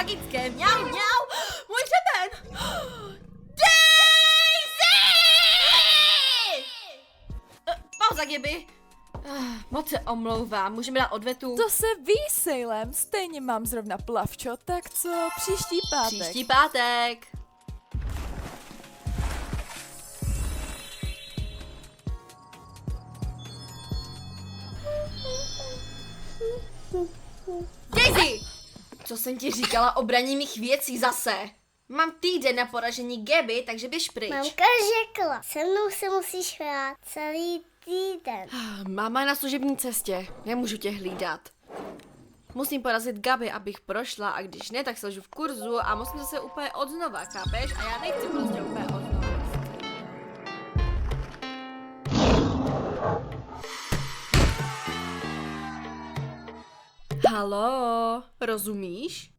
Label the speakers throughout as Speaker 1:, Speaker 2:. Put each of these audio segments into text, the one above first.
Speaker 1: magické mňau, mňau. Můj hřeben. Daisy! Pauza, Gaby. Moc se omlouvám, můžeme dát odvetu?
Speaker 2: To se ví, Salem, stejně mám zrovna plavčo, tak co, příští pátek.
Speaker 1: Příští pátek. Daisy! Co jsem ti říkala o braní mých věcí zase? Mám týden na poražení Gaby, takže běž pryč.
Speaker 3: Mamka řekla, se mnou se musíš hrát celý týden.
Speaker 1: Máma je na služební cestě, nemůžu tě hlídat. Musím porazit Gaby, abych prošla, a když ne, tak selžu v kurzu a musím zase úplně odznova, chápeš? A já nechci prostě úplně odznova. Haló, rozumíš?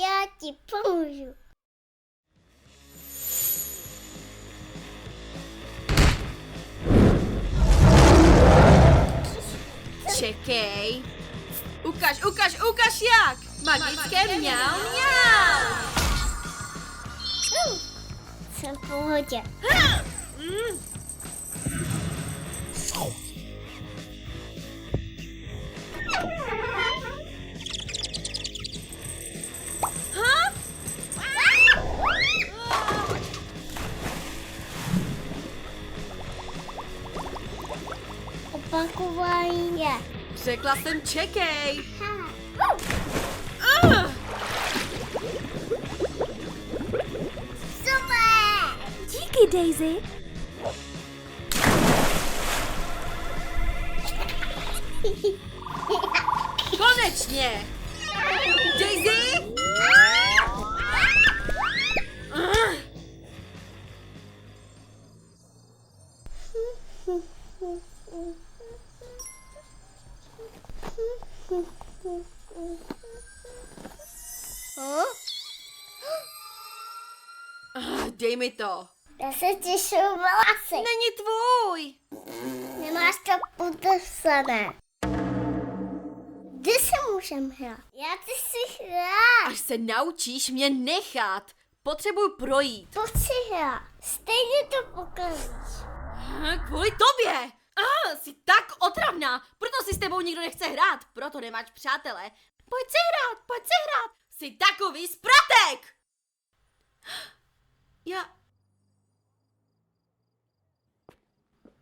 Speaker 3: Já ti pomůžu.
Speaker 1: Čekej. Ukaž jak! Magické mňau, mňau!
Speaker 3: Jsem v pohodě. Opakování je.
Speaker 1: Řekla jsem čekej.
Speaker 3: Super!
Speaker 2: Díky, Daisy.
Speaker 1: Konečně! Daisy! Dej mi to.
Speaker 3: Já se těším vlasy.
Speaker 1: Není tvůj.
Speaker 3: Nemáš to podepsané. Kde se můžem hrát? Já ty si hrát.
Speaker 1: Až se naučíš mě nechat. Potřebuju projít.
Speaker 3: Pojď si hrát. Stejně to pokazíš.
Speaker 1: Kvůli tobě. Jsi tak otravná. Proto si s tebou nikdo nechce hrát. Proto nemáš přátele. Pojď si hrát. Jsi takový spratek.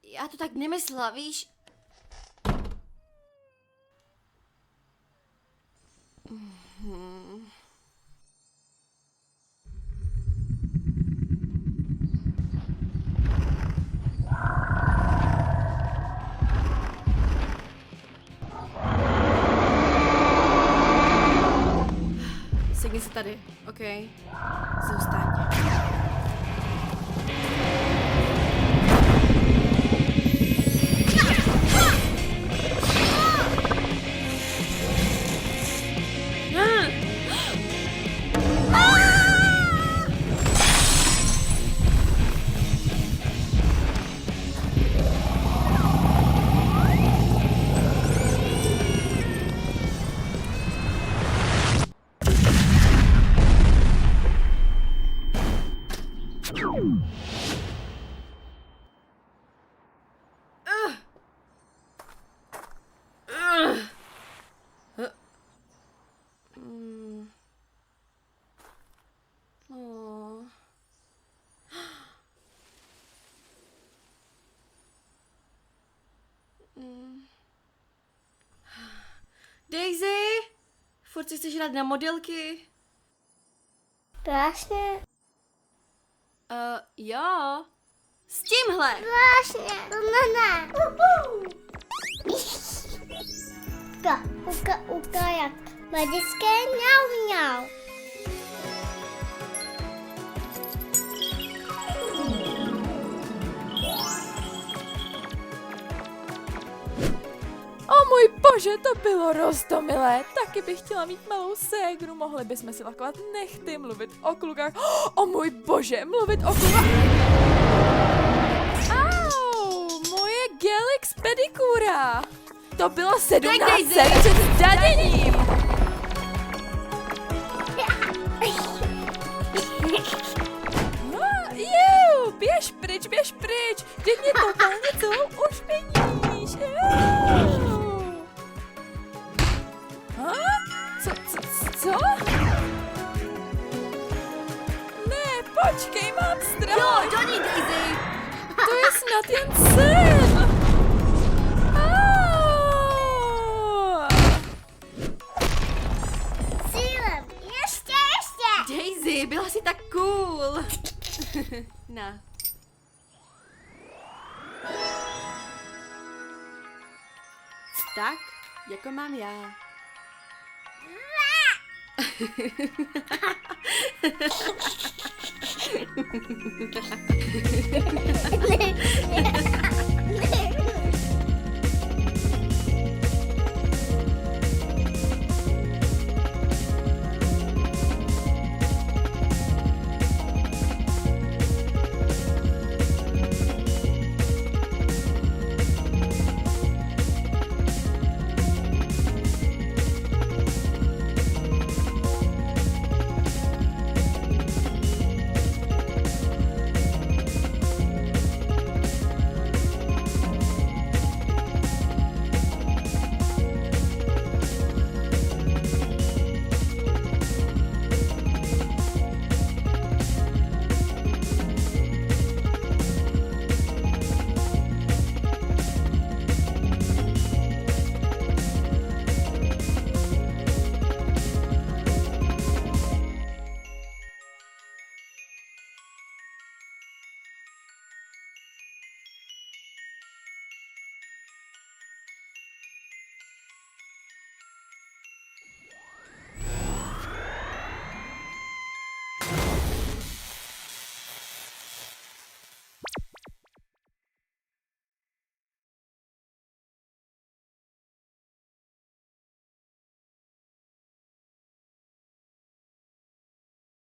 Speaker 1: Já to tak nemyslela, víš? Sedni si tady, OK? Zůstaň. Daisy? Furt si chceš hrát na modelky?
Speaker 3: Vážně?
Speaker 1: Jo. S tímhle.
Speaker 3: Vážně? To ne. Uka, jak magické mňau, mňau.
Speaker 2: O můj bože, to bylo roztomilé. Taky bych chtěla mít malou ségru. Mohli bychom si lakovat nechty, mluvit o klukách. O můj bože, mluvit o klukách. Au, moje Gelix pedikura. to bylo 17
Speaker 1: Daisy.
Speaker 2: cent před zdaněním. Běž pryč, vždyť mě totálně celou ušpiníš. Co? Ne, počkej, mám strach.
Speaker 1: Jo, do ní, Daisy!
Speaker 2: To je snad jen sen.
Speaker 3: Cílem. Ještě.
Speaker 1: Daisy, byla jsi tak cool. Na. Tak, jako mám já.